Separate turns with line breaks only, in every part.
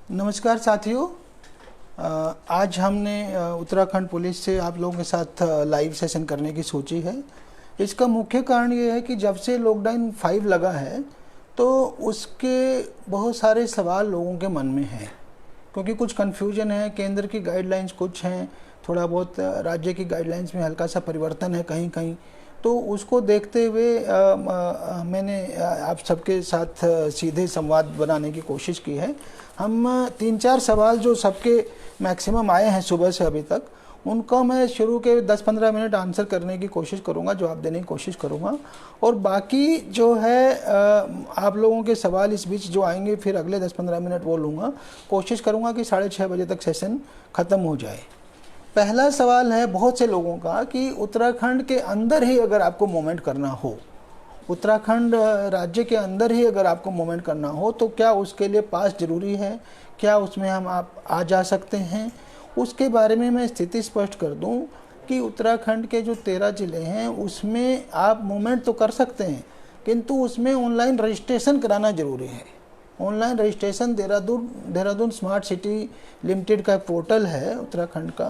नमस्कार साथियों। आज हमने उत्तराखंड पुलिस से आप लोगों के साथ लाइव सेशन करने की सोची है। इसका मुख्य कारण ये है कि जब से लॉकडाउन 5 लगा है तो उसके बहुत सारे सवाल लोगों के मन में हैं, क्योंकि कुछ कन्फ्यूजन है। केंद्र की गाइडलाइंस कुछ हैं, थोड़ा बहुत राज्य की गाइडलाइंस में हल्का सा परिवर्तन है कहीं कहीं। तो उसको देखते हुए मैंने आप सबके साथ सीधे संवाद बनाने की कोशिश की है। हम 3-4 सवाल जो सबके मैक्सिमम आए हैं सुबह से अभी तक, उनको मैं शुरू के 10-15 मिनट आंसर करने की कोशिश करूंगा, जवाब देने की कोशिश करूंगा। और बाकी जो है आप लोगों के सवाल इस बीच जो आएंगे फिर अगले 10-15 मिनट वो लूँगा। कोशिश करूंगा कि 6:30 बजे तक सेशन ख़त्म हो जाए। पहला सवाल है बहुत से लोगों का कि उत्तराखंड के अंदर ही अगर आपको मूवमेंट करना हो, उत्तराखंड राज्य के अंदर ही अगर आपको मूवमेंट करना हो तो क्या उसके लिए पास जरूरी है, क्या उसमें हम आप आ जा सकते हैं। उसके बारे में मैं स्थिति स्पष्ट कर दूं कि उत्तराखंड के जो 13 ज़िले हैं उसमें आप मूवमेंट तो कर सकते हैं, किंतु उसमें ऑनलाइन रजिस्ट्रेशन कराना ज़रूरी है। Online registration Dehradun smart city limited का पोर्टल है उत्तराखंड का,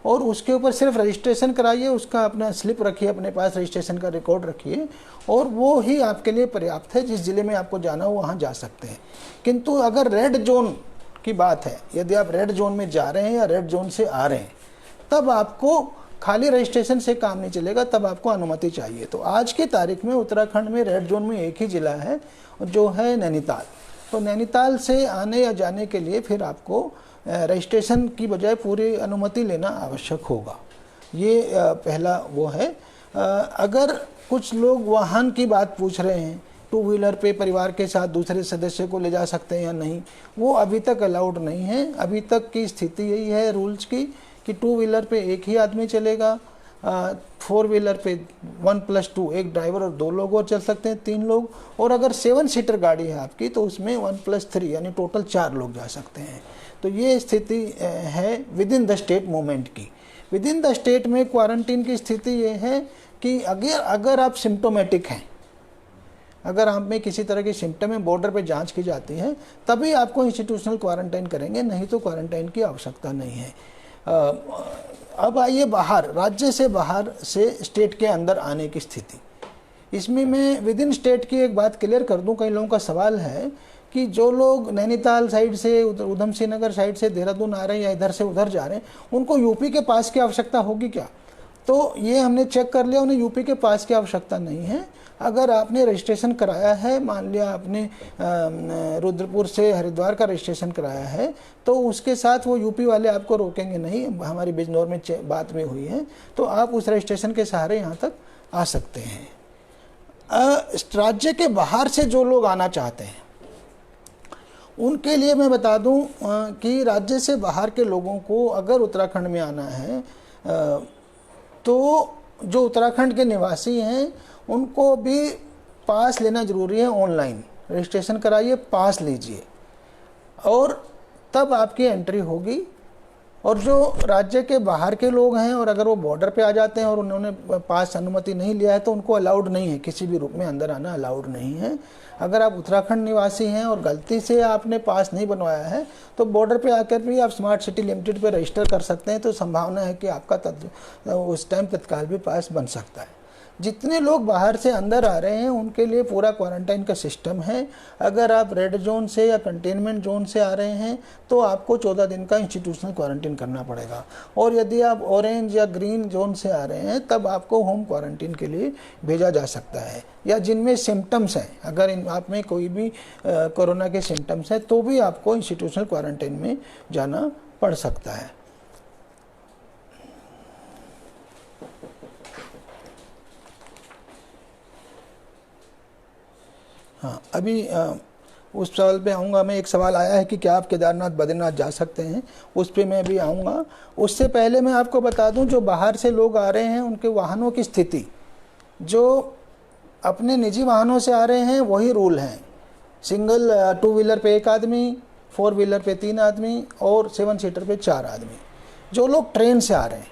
और उसके ऊपर सिर्फ रजिस्ट्रेशन कराइए, उसका अपना स्लिप रखिए अपने पास, रजिस्ट्रेशन का रिकॉर्ड रखिए, और वो ही आपके लिए पर्याप्त है। जिस ज़िले में आपको जाना हो वहाँ जा सकते हैं। किंतु अगर रेड जोन की बात है, यदि आप रेड जोन में जा रहे हैं या रेड जोन से आ रहे हैं, तब आपको खाली रजिस्ट्रेशन से काम नहीं चलेगा, तब आपको अनुमति चाहिए। तो आज की तारीख में उत्तराखंड में रेड जोन में एक ही ज़िला है जो है नैनीताल। तो नैनीताल से आने या जाने के लिए फिर आपको रजिस्ट्रेशन की बजाय पूरी अनुमति लेना आवश्यक होगा। ये पहला वो है। अगर कुछ लोग वाहन की बात पूछ रहे हैं, 2 व्हीलर पे परिवार के साथ दूसरे सदस्य को ले जा सकते हैं या नहीं, वो अभी तक अलाउड नहीं है। अभी तक की स्थिति यही है रूल्स की कि 2 व्हीलर पे एक ही आदमी चलेगा, 4 व्हीलर पे 1+2 एक ड्राइवर और 2 लोग और चल सकते हैं, 3 लोग। और अगर 7 सीटर गाड़ी है आपकी तो उसमें 1+3 यानी टोटल 4 लोग जा सकते हैं। तो ये स्थिति है with in the state movement की। विद इन द स्टेट में क्वारंटीन की स्थिति ये है कि अगर आप सिम्टोमेटिक हैं, अगर आप में किसी तरह की सिम्टम है, बॉर्डर पे जांच की जाती है, तभी आपको इंस्टीट्यूशनल क्वारंटाइन करेंगे, नहीं तो क्वारंटाइन की आवश्यकता नहीं है। अब आइए बाहर, राज्य से बाहर से स्टेट के अंदर आने की स्थिति। इसमें मैं विद इन स्टेट की एक बात क्लियर कर दूं। कई लोगों का सवाल है कि जो लोग नैनीताल साइड से, उधम सिंह नगर साइड से देहरादून आ रहे हैं या इधर से उधर जा रहे हैं, उनको यूपी के पास की आवश्यकता होगी क्या? तो ये हमने चेक कर लिया, उन्हें यूपी के पास की आवश्यकता नहीं है। अगर आपने रजिस्ट्रेशन कराया है, मान लिया आपने रुद्रपुर से हरिद्वार का रजिस्ट्रेशन कराया है, तो उसके साथ वो यूपी वाले आपको रोकेंगे नहीं। हमारी बिजनौर में बात में हुई है, तो आप उस रजिस्ट्रेशन के सहारे यहाँ तक आ सकते हैं। राज्य के बाहर से जो लोग आना चाहते हैं उनके लिए मैं बता दूं कि राज्य से बाहर के लोगों को अगर उत्तराखंड में आना है तो जो उत्तराखंड के निवासी हैं उनको भी पास लेना ज़रूरी है। ऑनलाइन रजिस्ट्रेशन कराइए, पास लीजिए, और तब आपकी एंट्री होगी। और जो राज्य के बाहर के लोग हैं और अगर वो बॉर्डर पे आ जाते हैं और उन्होंने पास अनुमति नहीं लिया है तो उनको अलाउड नहीं है, किसी भी रूप में अंदर आना अलाउड नहीं है। अगर आप उत्तराखंड निवासी हैं और गलती से आपने पास नहीं बनवाया है तो बॉर्डर पे आकर भी आप स्मार्ट सिटी लिमिटेड पे रजिस्टर कर सकते हैं। तो संभावना है कि आपका उस टाइम तत्काल भी पास बन सकता है। जितने लोग बाहर से अंदर आ रहे हैं उनके लिए पूरा क्वारंटाइन का सिस्टम है। अगर आप रेड जोन से या कंटेनमेंट जोन से आ रहे हैं तो आपको 14 दिन का इंस्टीट्यूशनल क्वारंटाइन करना पड़ेगा, और यदि आप ऑरेंज या ग्रीन जोन से आ रहे हैं तब आपको होम क्वारंटाइन के लिए भेजा जा सकता है। या जिनमें सिम्टम्स हैं, अगर आप में कोई भी कोरोना के सिम्टम्स हैं तो भी आपको इंस्टीट्यूशनल क्वारंटाइन में जाना पड़ सकता है। हाँ, अभी उस सवाल पे आऊँगा मैं। एक सवाल आया है कि क्या आप केदारनाथ बद्रीनाथ जा सकते हैं, उस पे मैं अभी आऊँगा। उससे पहले मैं आपको बता दूं, जो बाहर से लोग आ रहे हैं उनके वाहनों की स्थिति, जो अपने निजी वाहनों से आ रहे हैं वही रूल हैं। सिंगल 2 व्हीलर पे 1 आदमी, 4 व्हीलर पे 3 आदमी और 7 सीटर पे 4 आदमी। जो लोग ट्रेन से आ रहे हैं,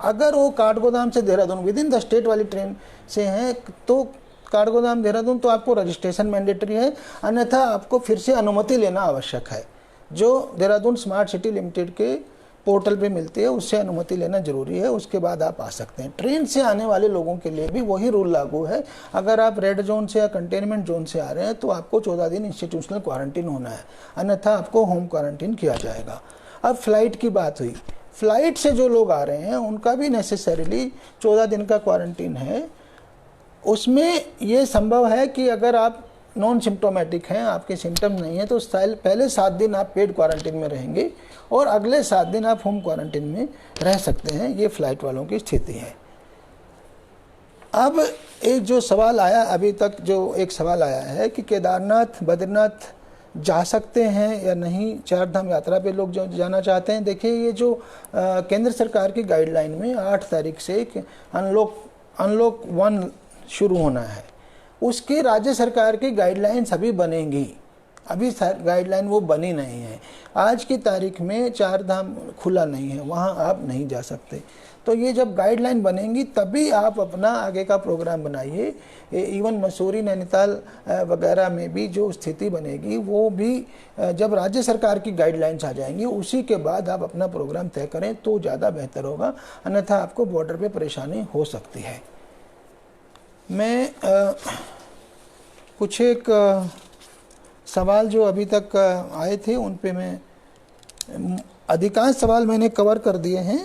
अगर वो काठगोदाम से Dehradun with in the state वाली ट्रेन से हैं तो काठगोदाम देहरादून तो आपको रजिस्ट्रेशन मैंडेटरी है, अन्यथा आपको फिर से अनुमति लेना आवश्यक है। जो देहरादून स्मार्ट सिटी लिमिटेड के पोर्टल पे मिलती है, उससे अनुमति लेना जरूरी है, उसके बाद आप आ सकते हैं। ट्रेन से आने वाले लोगों के लिए भी वही रूल लागू है। अगर आप रेड जोन से या कंटेनमेंट जोन से आ रहे हैं तो आपको 14 दिन इंस्टीट्यूशनल क्वारंटीन होना है, अन्यथा आपको होम क्वारंटीन किया जाएगा। अब फ्लाइट की बात हुई, फ्लाइट से जो लोग आ रहे हैं उनका भी नेसेसरीली 14 दिन का क्वारंटीन है। उसमें ये संभव है कि अगर आप नॉन सिम्टोमेटिक हैं, आपके सिम्टम नहीं है, तो पहले 7 दिन आप पेड क्वारंटीन में रहेंगे और अगले 7 दिन आप होम क्वारंटीन में रह सकते हैं। ये फ्लाइट वालों की स्थिति है। अब एक जो सवाल आया, अभी तक जो एक सवाल आया है कि केदारनाथ बद्रीनाथ जा सकते हैं या नहीं, 4 धाम यात्रा पे लोग जो जाना चाहते हैं। देखिए, ये जो केंद्र सरकार की गाइडलाइन में 8 तारीख से अनलॉक 1 शुरू होना है, उसकी राज्य सरकार की गाइडलाइंस अभी बनेंगी। अभी गाइडलाइन वो बनी नहीं है। आज की तारीख में 4 धाम खुला नहीं है, वहाँ आप नहीं जा सकते। तो ये जब गाइडलाइन बनेंगी तभी आप अपना आगे का प्रोग्राम बनाइए। इवन मसूरी नैनीताल वगैरह में भी जो स्थिति बनेगी वो भी जब राज्य सरकार की गाइडलाइंस आ जाएंगी उसी के बाद आप अपना प्रोग्राम तय करें तो ज़्यादा बेहतर होगा, अन्यथा आपको बॉर्डर पे परेशानी हो सकती है। मैं कुछ एक सवाल जो अभी तक आए थे उन पे मैं अधिकांश सवाल मैंने कवर कर दिए हैं।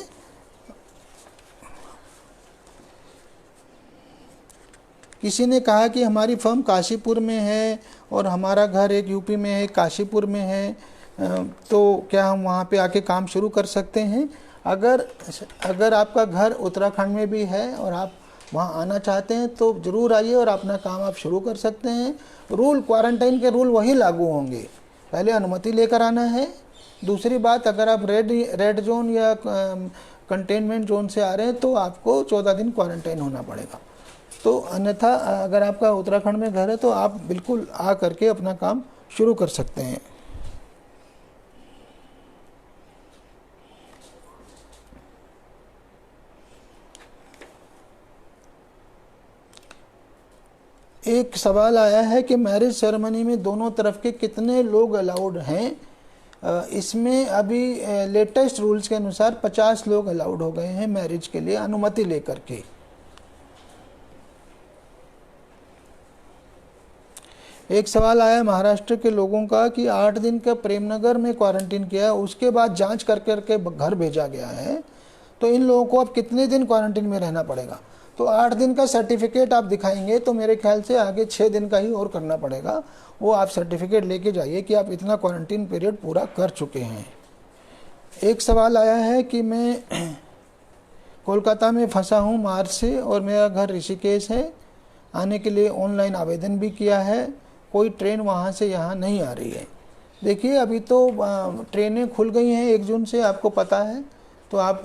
किसी ने कहा कि हमारी फर्म काशीपुर में है और हमारा घर एक यूपी में है, काशीपुर में है, तो क्या हम वहाँ पे आके काम शुरू कर सकते हैं? अगर आपका घर उत्तराखंड में भी है और आप वहाँ आना चाहते हैं तो ज़रूर आइए और अपना काम आप शुरू कर सकते हैं। क्वारंटाइन के रूल वही लागू होंगे, पहले अनुमति लेकर आना है। दूसरी बात, अगर आप रेड जोन या कंटेनमेंट जोन से आ रहे हैं तो आपको 14 दिन क्वारंटाइन होना पड़ेगा। तो अन्यथा अगर आपका उत्तराखंड में घर है तो आप बिल्कुल आ करके अपना काम शुरू कर सकते हैं। एक सवाल आया है कि मैरिज सेरेमनी में दोनों तरफ के कितने लोग अलाउड हैं। इसमें अभी लेटेस्ट रूल्स के अनुसार 50 लोग अलाउड हो गए हैं मैरिज के लिए अनुमति लेकर के। एक सवाल आया महाराष्ट्र के लोगों का कि 8 दिन का प्रेमनगर में क्वारंटीन किया, उसके बाद जांच कर करके घर भेजा गया है, तो इन लोगों को अब कितने दिन क्वारंटीन में रहना पड़ेगा? तो 8 दिन का सर्टिफिकेट आप दिखाएंगे तो मेरे ख्याल से आगे 6 दिन का ही और करना पड़ेगा। वो आप सर्टिफिकेट लेके जाइए कि आप इतना क्वारंटीन पीरियड पूरा कर चुके हैं। एक सवाल आया है कि मैं कोलकाता में फंसा हूँ मार्च से और मेरा घर ऋषिकेश है, आने के लिए ऑनलाइन आवेदन भी किया है, कोई ट्रेन वहाँ से यहाँ नहीं आ रही है। देखिए, अभी तो ट्रेनें खुल गई हैं 1 जून से, आपको पता है, तो आप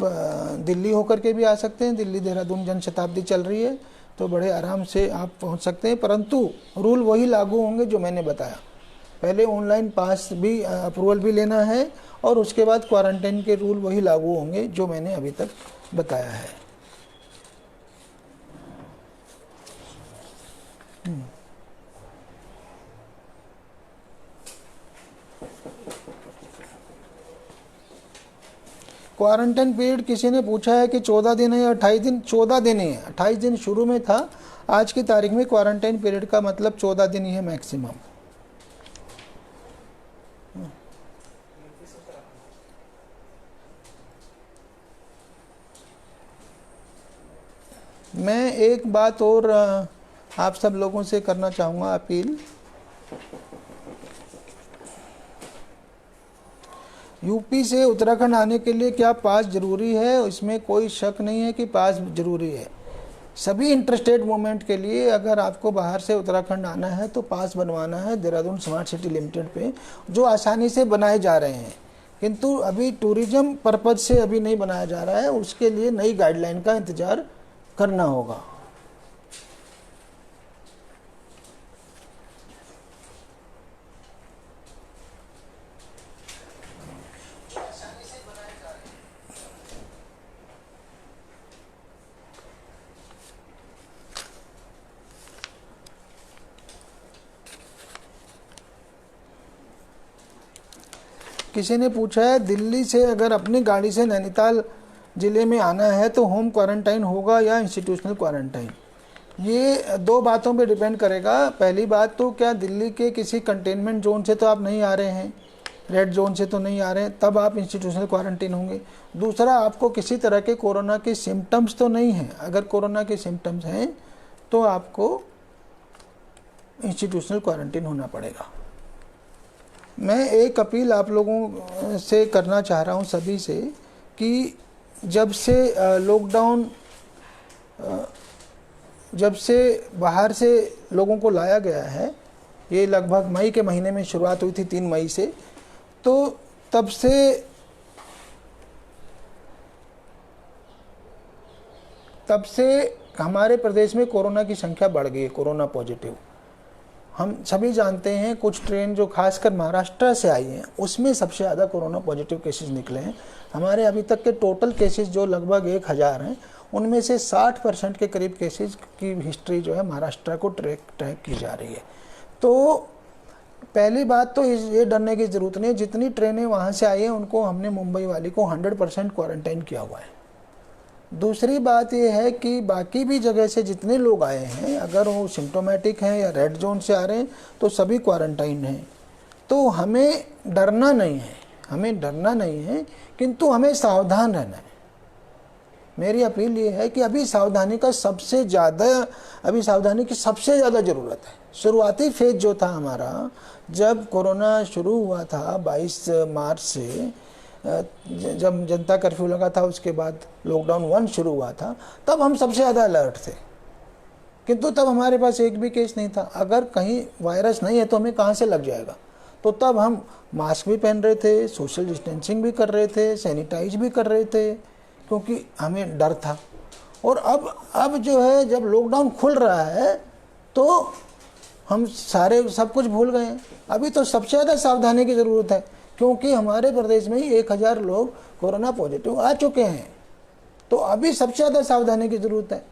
दिल्ली होकर के भी आ सकते हैं। दिल्ली देहरादून जनशताब्दी चल रही है तो बड़े आराम से आप पहुंच सकते हैं, परंतु रूल वही लागू होंगे जो मैंने बताया। पहले ऑनलाइन पास भी अप्रूवल भी लेना है और उसके बाद क्वारंटाइन के रूल वही लागू होंगे जो मैंने अभी तक बताया है। क्वारंटाइन पीरियड किसी ने पूछा है कि 14 दिन है या 28 दिन। 14 दिन ही है, 28 दिन शुरू में था। आज की तारीख में क्वारंटाइन पीरियड का मतलब 14 दिन ही है मैक्सिमम। मैं एक बात और आप सब लोगों से करना चाहूँगा अपील। यूपी से उत्तराखंड आने के लिए क्या पास जरूरी है? इसमें कोई शक नहीं है कि पास जरूरी है। सभी इंटरस्टेट मूवमेंट के लिए अगर आपको बाहर से उत्तराखंड आना है तो पास बनवाना है देहरादून स्मार्ट सिटी लिमिटेड पे, जो आसानी से बनाए जा रहे हैं, किंतु अभी टूरिज्म पर्पज से अभी नहीं बनाया जा रहा है। उसके लिए नई गाइडलाइन का इंतजार करना होगा। किसी ने पूछा है दिल्ली से अगर अपनी गाड़ी से नैनीताल ज़िले में आना है तो होम क्वारंटाइन होगा या इंस्टीट्यूशनल क्वारंटाइन? ये दो बातों पे डिपेंड करेगा। पहली बात तो क्या दिल्ली के किसी कंटेनमेंट जोन से तो आप नहीं आ रहे हैं, रेड जोन से तो नहीं आ रहे हैं, तब आप इंस्टीट्यूशनल क्वारंटीन होंगे। दूसरा, आपको किसी तरह के कोरोना के सिम्टम्स तो नहीं हैं। अगर कोरोना के सिम्टम्स हैं तो आपको इंस्टीट्यूशनल क्वारंटीन होना पड़ेगा। मैं एक अपील आप लोगों से करना चाह रहा हूं सभी से कि जब से बाहर से लोगों को लाया गया है, ये लगभग मई के महीने में शुरुआत हुई थी 3 मई से, तो तब से हमारे प्रदेश में कोरोना की संख्या बढ़ गई है, कोरोना पॉजिटिव। हम सभी जानते हैं कुछ ट्रेन जो खासकर महाराष्ट्र से आई हैं उसमें सबसे ज़्यादा कोरोना पॉजिटिव केसेस निकले हैं। हमारे अभी तक के टोटल केसेस जो लगभग 1000 हैं उनमें से 60% के करीब केसेस की हिस्ट्री जो है महाराष्ट्र को ट्रैक की जा रही है। तो पहली बात तो ये डरने की ज़रूरत नहीं है। जितनी ट्रेनें वहाँ से आई हैं उनको हमने मुंबई वाली को 100% क्वारंटाइन किया हुआ है। दूसरी बात यह है कि बाकी भी जगह से जितने लोग आए हैं अगर वो सिम्टोमेटिक हैं या रेड जोन से आ रहे हैं तो सभी क्वारंटाइन हैं। तो हमें डरना नहीं है, किंतु हमें सावधान रहना है। मेरी अपील ये है कि अभी सावधानी की सबसे ज़्यादा ज़रूरत है। शुरुआती फेज जो था हमारा, जब कोरोना शुरू हुआ था 22 मार्च से, जब जनता कर्फ्यू लगा था, उसके बाद लॉकडाउन 1 शुरू हुआ था, तब हम सबसे ज़्यादा अलर्ट थे, किंतु तब हमारे पास एक भी केस नहीं था। अगर कहीं वायरस नहीं है तो हमें कहाँ से लग जाएगा? तो तब हम मास्क भी पहन रहे थे, सोशल डिस्टेंसिंग भी कर रहे थे, सैनिटाइज भी कर रहे थे, क्योंकि हमें डर था। और अब जो है जब लॉकडाउन खुल रहा है तो हम सब कुछ भूल गए हैं। अभी तो सबसे ज़्यादा सावधानी की ज़रूरत है, क्योंकि हमारे प्रदेश में ही 1000 लोग कोरोना पॉजिटिव आ चुके हैं। तो अभी सबसे ज़्यादा सावधानी की ज़रूरत है।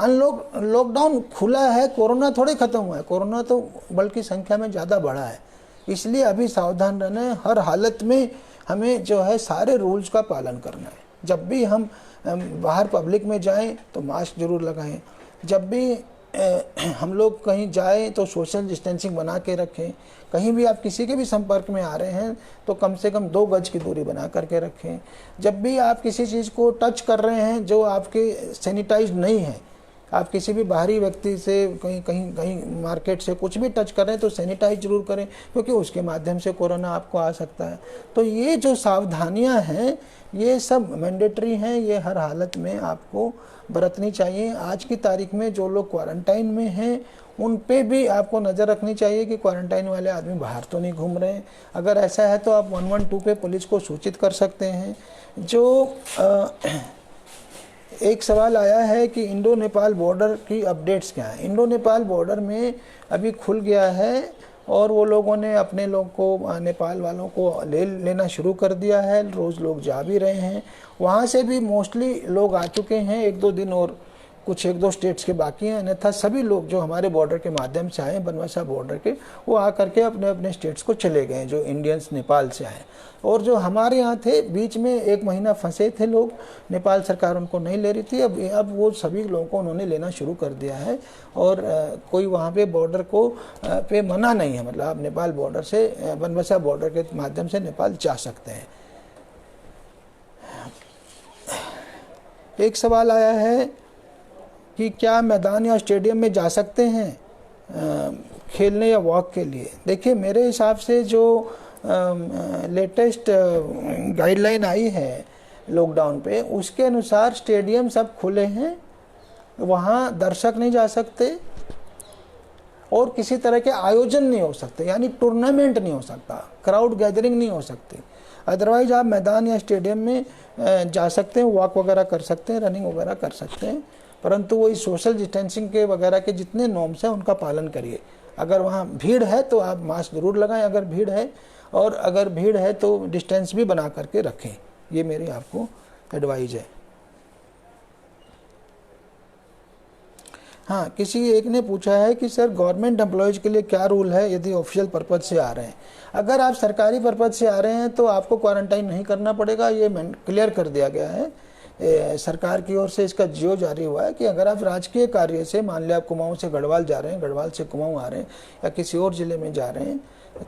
लॉकडाउन खुला है, कोरोना थोड़े ख़त्म हुआ है, कोरोना तो बल्कि संख्या में ज़्यादा बढ़ा है। इसलिए अभी सावधान रहना है। हर हालत में हमें जो है सारे रूल्स का पालन करना है। जब भी हम बाहर पब्लिक में जाएं तो मास्क जरूर लगाएं। जब भी हम लोग कहीं जाएं तो सोशल डिस्टेंसिंग बना के रखें। कहीं भी आप किसी के भी संपर्क में आ रहे हैं तो कम से कम 2 गज की दूरी बना करके रखें। जब भी आप किसी चीज़ को टच कर रहे हैं जो आपके सैनिटाइज नहीं है, आप किसी भी बाहरी व्यक्ति से कहीं मार्केट से कुछ भी टच कर रहे हैं तो सैनिटाइज जरूर करें, क्योंकि उसके माध्यम से कोरोना आपको आ सकता है। तो ये जो सावधानियां हैं ये सब मैंडेटरी हैं, ये हर हालत में आपको बरतनी चाहिए। आज की तारीख में जो लोग क्वारंटाइन में हैं उन पे भी आपको नज़र रखनी चाहिए कि क्वारंटाइन वाले आदमी बाहर तो नहीं घूम रहे हैं। अगर ऐसा है तो आप 112 पे पुलिस को सूचित कर सकते हैं। एक सवाल आया है कि इंडो नेपाल बॉर्डर की अपडेट्स क्या है। इंडो नेपाल बॉर्डर में अभी खुल गया है और वो लोगों ने अपने लोग को, नेपाल वालों को लेना शुरू कर दिया है। रोज़ लोग जा भी रहे हैं। वहाँ से भी मोस्टली लोग आ चुके हैं, 1-2 दिन और कुछ 1-2 स्टेट्स के बाकी हैं। अन्यथा सभी लोग जो हमारे बॉर्डर के माध्यम से आए, बनवासा बॉर्डर के, वो आ करके अपने अपने स्टेट्स को चले गए, जो इंडियंस नेपाल से आए। और जो हमारे यहाँ थे, बीच में 1 महीना फंसे थे लोग, नेपाल सरकार उनको नहीं ले रही थी। अब वो सभी लोगों को उन्होंने लेना शुरू कर दिया है। और कोई वहाँ पे बॉर्डर को पे मना नहीं है, मतलब आप नेपाल बॉर्डर से, बनवासा बॉर्डर के माध्यम से नेपाल जा सकते हैं। एक सवाल आया है कि क्या मैदान या स्टेडियम में जा सकते हैं खेलने या वॉक के लिए। देखिए, मेरे हिसाब से जो लेटेस्ट गाइडलाइन आई है लॉकडाउन पे, उसके अनुसार स्टेडियम सब खुले हैं, वहाँ दर्शक नहीं जा सकते और किसी तरह के आयोजन नहीं हो सकते, यानी टूर्नामेंट नहीं हो सकता, क्राउड गैदरिंग नहीं हो सकती। अदरवाइज आप मैदान या स्टेडियम में जा सकते हैं, वॉक वगैरह कर सकते हैं, रनिंग वगैरह कर सकते हैं, परंतु वही सोशल डिस्टेंसिंग के वगैरह के जितने नॉर्म्स हैं उनका पालन करिए। अगर वहाँ भीड़ है तो आप मास्क जरूर लगाएं अगर भीड़ है, और अगर भीड़ है तो डिस्टेंस भी बना करके रखें। ये मेरी आपको एडवाइस है। हाँ, किसी एक ने पूछा है कि सर गवर्नमेंट एम्प्लॉयज़ के लिए क्या रूल है यदि ऑफिशियल पर्पज़ से आ रहे हैं। अगर आप सरकारी पर्पज़ से आ रहे हैं तो आपको क्वारंटाइन नहीं करना पड़ेगा, ये क्लियर कर दिया गया है। सरकार की ओर से इसका जियो जारी हुआ है कि अगर आप राजकीय कार्य से, मान लिया आप कुमाऊं से गढ़वाल जा रहे हैं, गढ़वाल से कुमाऊं आ रहे हैं या किसी और ज़िले में जा रहे हैं,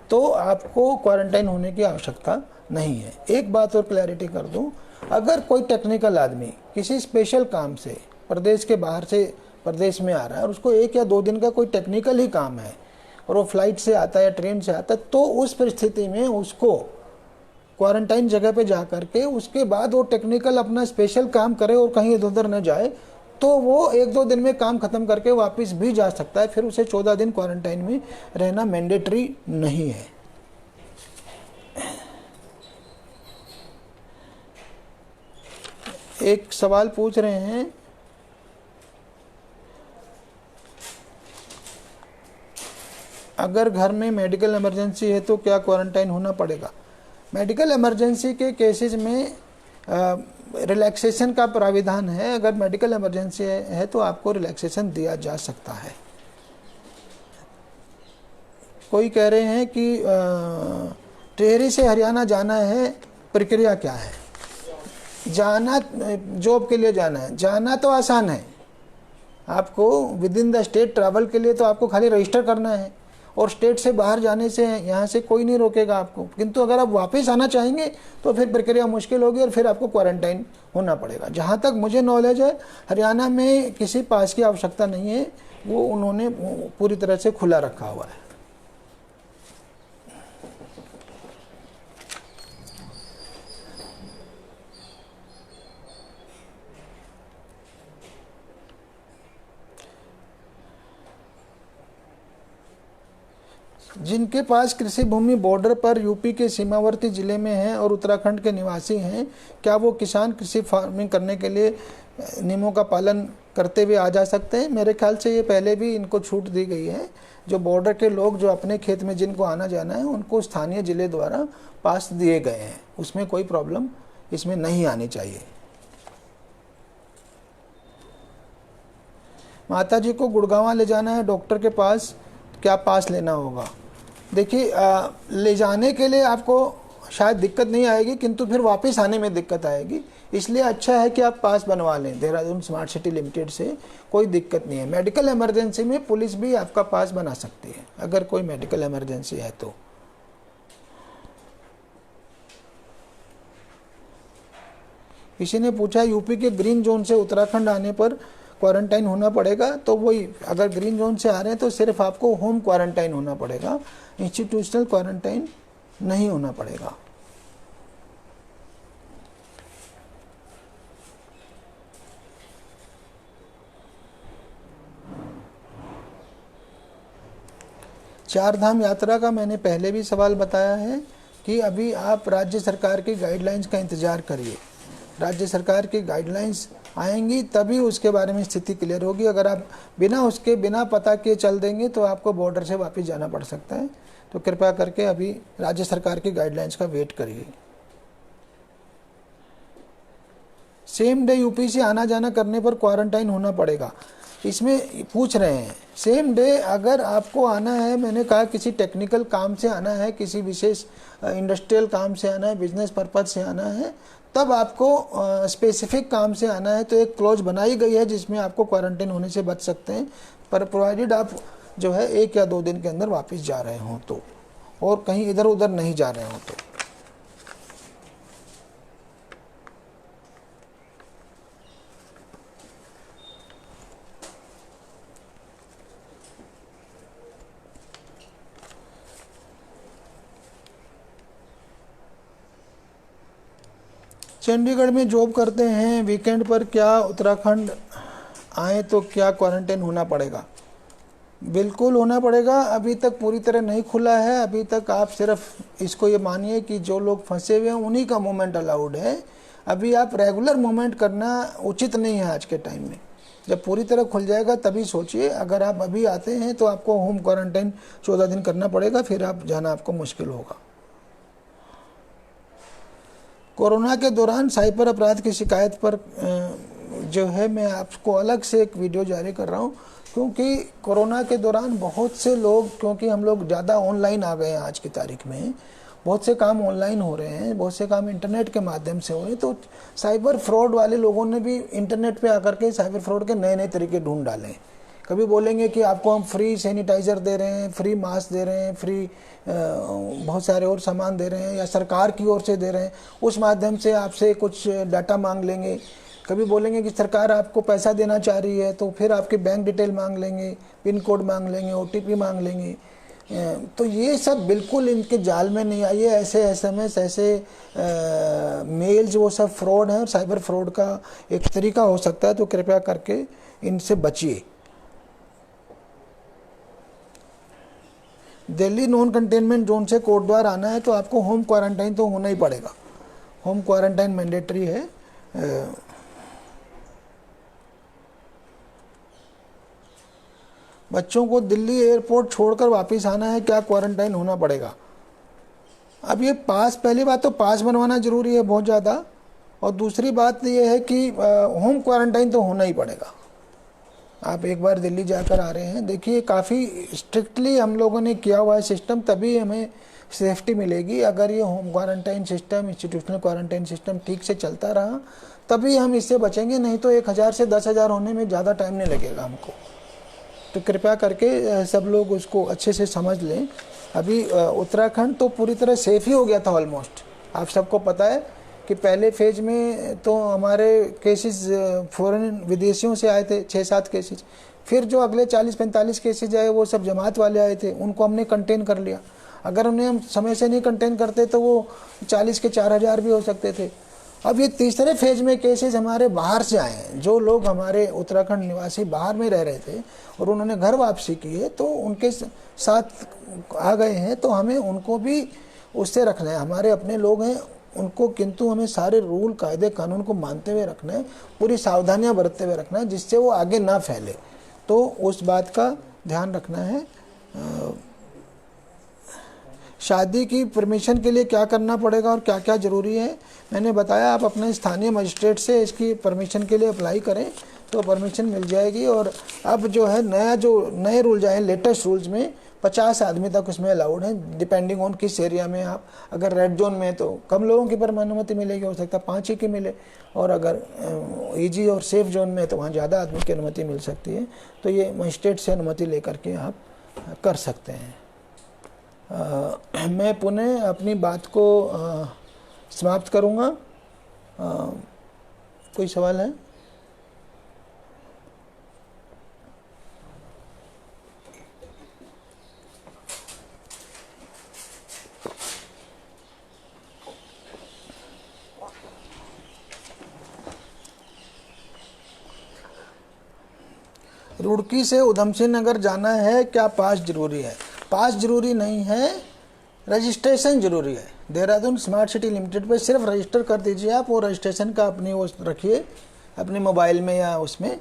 तो आपको क्वारंटाइन होने की आवश्यकता नहीं है। एक बात और क्लैरिटी कर दूं, अगर कोई टेक्निकल आदमी किसी स्पेशल काम से प्रदेश के बाहर से प्रदेश में आ रहा है और उसको 1 या 2 दिन का कोई टेक्निकल ही काम है और वो फ्लाइट से आता है या ट्रेन से आता है, तो उस परिस्थिति में उसको क्वारंटाइन जगह पे जा करके उसके बाद वो टेक्निकल अपना स्पेशल काम करे और कहीं इधर उधर न जाए, तो वो 1-2 दिन में काम खत्म करके वापस भी जा सकता है। फिर उसे 14 दिन क्वारंटाइन में रहना मैंडेटरी नहीं है। एक सवाल पूछ रहे हैं, अगर घर में मेडिकल इमरजेंसी है तो क्या क्वारंटाइन होना पड़ेगा? मेडिकल इमरजेंसी के केसेस में रिलैक्सेशन का प्राविधान है। अगर मेडिकल इमरजेंसी है तो आपको रिलैक्सेशन दिया जा सकता है। कोई कह रहे हैं कि टिहरी से हरियाणा जाना है, प्रक्रिया क्या है? जाना, जॉब के लिए जाना है, जाना तो आसान है। आपको with in the state travel के लिए तो आपको खाली रजिस्टर करना है और स्टेट से बाहर जाने से यहाँ से कोई नहीं रोकेगा आपको। किंतु अगर आप वापस आना चाहेंगे तो फिर प्रक्रिया मुश्किल होगी और फिर आपको क्वारंटाइन होना पड़ेगा। जहाँ तक मुझे नॉलेज है, हरियाणा में किसी पास की आवश्यकता नहीं है, वो उन्होंने पूरी तरह से खुला रखा हुआ है। जिनके पास कृषि भूमि बॉर्डर पर यूपी के सीमावर्ती जिले में है और उत्तराखंड के निवासी हैं, क्या वो किसान कृषि फार्मिंग करने के लिए नियमों का पालन करते हुए आ जा सकते हैं? मेरे ख्याल से ये पहले भी इनको छूट दी गई है। जो बॉर्डर के लोग जो अपने खेत में जिनको आना जाना है, उनको स्थानीय जिले द्वारा पास दिए गए हैं, उसमें कोई प्रॉब्लम इसमें नहीं आनी चाहिए। माता जी को गुड़गांव ले जाना है डॉक्टर के पास, क्या पास लेना होगा? देखिए, ले जाने के लिए आपको शायद दिक्कत नहीं आएगी, किंतु फिर वापस आने में दिक्कत आएगी। इसलिए अच्छा है कि आप पास बनवा लें देहरादून स्मार्ट सिटी लिमिटेड से, कोई दिक्कत नहीं है। मेडिकल इमरजेंसी में पुलिस भी आपका पास बना सकती है अगर कोई मेडिकल इमरजेंसी है तो। किसी ने पूछा यूपी के ग्रीन जोन से उत्तराखंड आने पर क्वारंटाइन होना पड़ेगा? तो वही, अगर ग्रीन जोन से आ रहे हैं तो सिर्फ आपको होम क्वारंटाइन होना पड़ेगा, इंस्टीट्यूशनल क्वारंटाइन नहीं होना पड़ेगा। चार धाम यात्रा का मैंने पहले भी सवाल बताया है कि अभी आप राज्य सरकार की गाइडलाइंस का इंतजार करिए। राज्य सरकार की गाइडलाइंस आएंगी तभी उसके बारे में स्थिति क्लियर होगी। अगर आप बिना पता किए चल देंगे तो आपको बॉर्डर से वापस जाना पड़ सकता है। तो कृपया करके अभी राज्य सरकार की गाइडलाइंस का वेट करिए। सेम डे यूपी से आना जाना करने पर क्वारंटाइन होना पड़ेगा, इसमें पूछ रहे हैं। सेम डे अगर आपको आना है, मैंने कहा किसी टेक्निकल काम से आना है, किसी विशेष इंडस्ट्रियल काम से आना है, बिजनेस पर्पज से आना है, तब आपको स्पेसिफिक काम से आना है तो एक क्लॉज बनाई गई है जिसमें आपको क्वारंटाइन होने से बच सकते हैं, पर प्रोवाइडेड आप जो है 1 या 2 दिन के अंदर वापस जा रहे हों तो, और कहीं इधर उधर नहीं जा रहे हों तो। चंडीगढ़ में जॉब करते हैं, वीकेंड पर क्या उत्तराखंड आए तो क्या क्वारंटाइन होना पड़ेगा? बिल्कुल होना पड़ेगा। अभी तक पूरी तरह नहीं खुला है। अभी तक आप सिर्फ इसको ये मानिए कि जो लोग फंसे हुए हैं उन्हीं का मूवमेंट अलाउड है। अभी आप रेगुलर मूवमेंट करना उचित नहीं है आज के टाइम में। जब पूरी तरह खुल जाएगा तभी सोचिए। अगर आप अभी आते हैं तो आपको होम क्वारंटाइन 14 दिन करना पड़ेगा, फिर आप जाना आपको मुश्किल होगा। कोरोना के दौरान साइबर अपराध की शिकायत पर जो है मैं आपको अलग से एक वीडियो जारी कर रहा हूँ, क्योंकि कोरोना के दौरान बहुत से लोग, क्योंकि हम लोग ज़्यादा ऑनलाइन आ गए हैं आज की तारीख में, बहुत से काम ऑनलाइन हो रहे हैं, बहुत से काम इंटरनेट के माध्यम से हो रहे हैं, तो साइबर फ्रॉड वाले लोगों ने भी इंटरनेट पे आकर के साइबर फ्रॉड के नए नए तरीके ढूंढ डाले हैं। कभी बोलेंगे कि आपको हम फ्री सैनिटाइज़र दे रहे हैं, फ्री मास्क दे रहे हैं, फ्री बहुत सारे और सामान दे रहे हैं, या सरकार की ओर से दे रहे हैं, उस माध्यम से आपसे कुछ डाटा मांग लेंगे। कभी बोलेंगे कि सरकार आपको पैसा देना चाह रही है, तो फिर आपकी बैंक डिटेल मांग लेंगे, पिन कोड मांग लेंगे, OTP मांग लेंगे। तो ये सब बिल्कुल इनके जाल में नहीं आइए। ऐसे SMS, ऐसे मेल्स, वो सब फ्रॉड हैं, साइबर फ्रॉड का एक तरीका हो सकता है, तो कृपया करके इनसे बचिए। दिल्ली नॉन कंटेनमेंट जोन से कोटद्वार आना है तो आपको होम क्वारंटाइन तो होना ही पड़ेगा, होम क्वारंटाइन मैंडेटरी है। बच्चों को दिल्ली एयरपोर्ट छोड़कर वापस आना है, क्या क्वारंटाइन होना पड़ेगा? अब ये पास, पहली बात तो पास बनवाना ज़रूरी है बहुत ज़्यादा, और दूसरी बात ये है कि होम क्वारंटाइन तो होना ही पड़ेगा। आप एक बार दिल्ली जाकर आ रहे हैं, देखिए काफ़ी स्ट्रिक्टली हम लोगों ने किया हुआ है सिस्टम, तभी हमें सेफ्टी मिलेगी। अगर ये home quarantine system, institutional quarantine system ठीक से चलता रहा, तभी हम इससे बचेंगे, नहीं तो 1000 से 10,000 होने में ज़्यादा टाइम नहीं लगेगा हमको। तो कृपया करके सब लोग उसको अच्छे से समझ लें। अभी उत्तराखंड तो पूरी तरह सेफ ही हो गया था ऑलमोस्ट। आप सबको पता है कि पहले फेज में तो हमारे केसेस फॉरेन विदेशियों से आए थे 6-7 केसेस, फिर जो अगले 40-45 केसेज आए वो सब जमात वाले आए थे, उनको हमने कंटेन कर लिया। अगर उन्हें हम समय से नहीं कंटेन करते तो वो 40 के 4000 भी हो सकते थे। अब ये तीसरे फेज में केसेस हमारे बाहर से आए हैं, जो लोग हमारे उत्तराखंड निवासी बाहर में रह रहे थे और उन्होंने घर वापसी की है, तो उनके साथ आ गए हैं, तो हमें उनको भी उससे रखना है। हमारे अपने लोग हैं उनको, किंतु हमें सारे रूल, कायदे, कानून को मानते हुए रखना है, पूरी सावधानियां बरतते हुए रखना है, जिससे वो आगे ना फैले। तो उस बात का ध्यान रखना है। शादी की परमिशन के लिए क्या करना पड़ेगा और क्या क्या ज़रूरी है, मैंने बताया। आप अपने स्थानीय मजिस्ट्रेट से इसकी परमिशन के लिए अप्लाई करें तो परमिशन मिल जाएगी। और अब जो है नए रूल आए, लेटेस्ट रूल्स में 50 आदमी तक उसमें अलाउड है, डिपेंडिंग ऑन किस एरिया में आप। अगर रेड जोन में तो कम लोगों की पर अनुमति मिलेगी, हो सकता है 5 ही की मिले, और अगर ईजी और सेफ जोन में तो वहाँ ज़्यादा आदमी की अनुमति मिल सकती है। तो ये मजिस्ट्रेट से अनुमति लेकर के आप कर सकते हैं। मैं पुनः अपनी बात को समाप्त करूँगा। कोई सवाल है? रुड़की से उधम सिंह नगर जाना है, क्या पास जरूरी है? पास जरूरी नहीं है, रजिस्ट्रेशन जरूरी है। देहरादून स्मार्ट सिटी लिमिटेड पे सिर्फ रजिस्टर कर दीजिए आप, वो रजिस्ट्रेशन का अपनी वो रखिए अपने मोबाइल में या उसमें,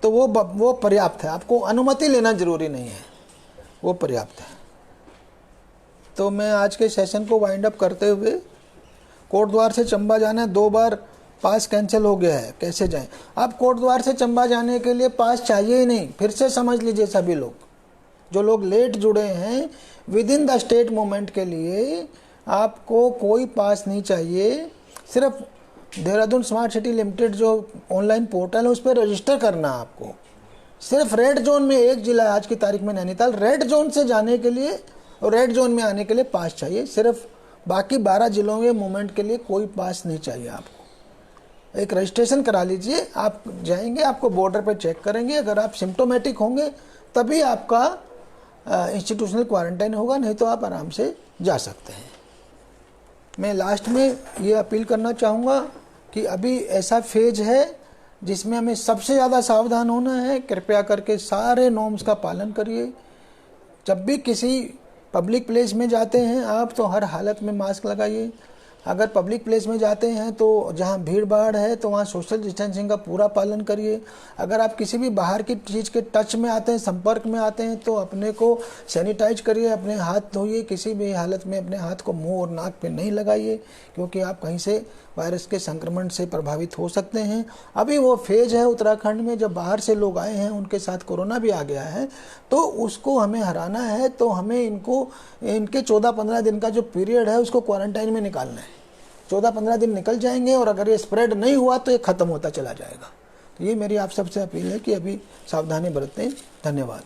तो वो पर्याप्त है। आपको अनुमति लेना जरूरी नहीं है, वो पर्याप्त है। तो मैं आज के सेशन को वाइंड अप करते हुए, कोटद्वार से चंबा जाना है, 2 बार पास कैंसिल हो गया है, कैसे जाएं? आप कोटद्वार से चंबा जाने के लिए पास चाहिए ही नहीं। फिर से समझ लीजिए सभी लोग, जो लोग लेट जुड़े हैं, with in the state movement के लिए आपको कोई पास नहीं चाहिए। सिर्फ देहरादून स्मार्ट सिटी लिमिटेड जो ऑनलाइन पोर्टल है उस पर रजिस्टर करना है आपको। सिर्फ रेड जोन में एक जिला आज की तारीख में नैनीताल, रेड जोन से जाने के लिए और रेड जोन में आने के लिए पास चाहिए। सिर्फ बाकी 12 जिलों में मूवमेंट के लिए कोई पास नहीं चाहिए आपको। एक रजिस्ट्रेशन करा लीजिए, आप जाएंगे, आपको बॉर्डर पर चेक करेंगे। अगर आप सिम्टोमेटिक होंगे तभी आपका इंस्टीट्यूशनल क्वारंटाइन होगा, नहीं तो आप आराम से जा सकते हैं। मैं लास्ट में ये अपील करना चाहूँगा कि अभी ऐसा फेज है जिसमें हमें सबसे ज़्यादा सावधान होना है। कृपया करके सारे नॉर्म्स का पालन करिए। जब भी किसी पब्लिक प्लेस में जाते हैं आप, तो हर हालत में मास्क लगाइए। अगर पब्लिक प्लेस में जाते हैं तो जहाँ भीड़ भाड़ है तो वहाँ सोशल डिस्टेंसिंग का पूरा पालन करिए। अगर आप किसी भी बाहर की चीज़ के टच में आते हैं, संपर्क में आते हैं, तो अपने को सैनिटाइज करिए, अपने हाथ धोइए, किसी भी हालत में अपने हाथ को मुंह और नाक पे नहीं लगाइए, क्योंकि आप कहीं से वायरस के संक्रमण से प्रभावित हो सकते हैं। अभी वो फेज है उत्तराखंड में, जब बाहर से लोग आए हैं उनके साथ कोरोना भी आ गया है, तो उसको हमें हराना है। तो हमें इनके 14-15 दिन का जो पीरियड है उसको क्वारंटाइन में निकालना है। 14-15 दिन निकल जाएंगे और अगर ये स्प्रेड नहीं हुआ तो ये ख़त्म होता चला जाएगा। तो ये मेरी आप सबसे अपील है कि अभी सावधानी बरतें। धन्यवाद।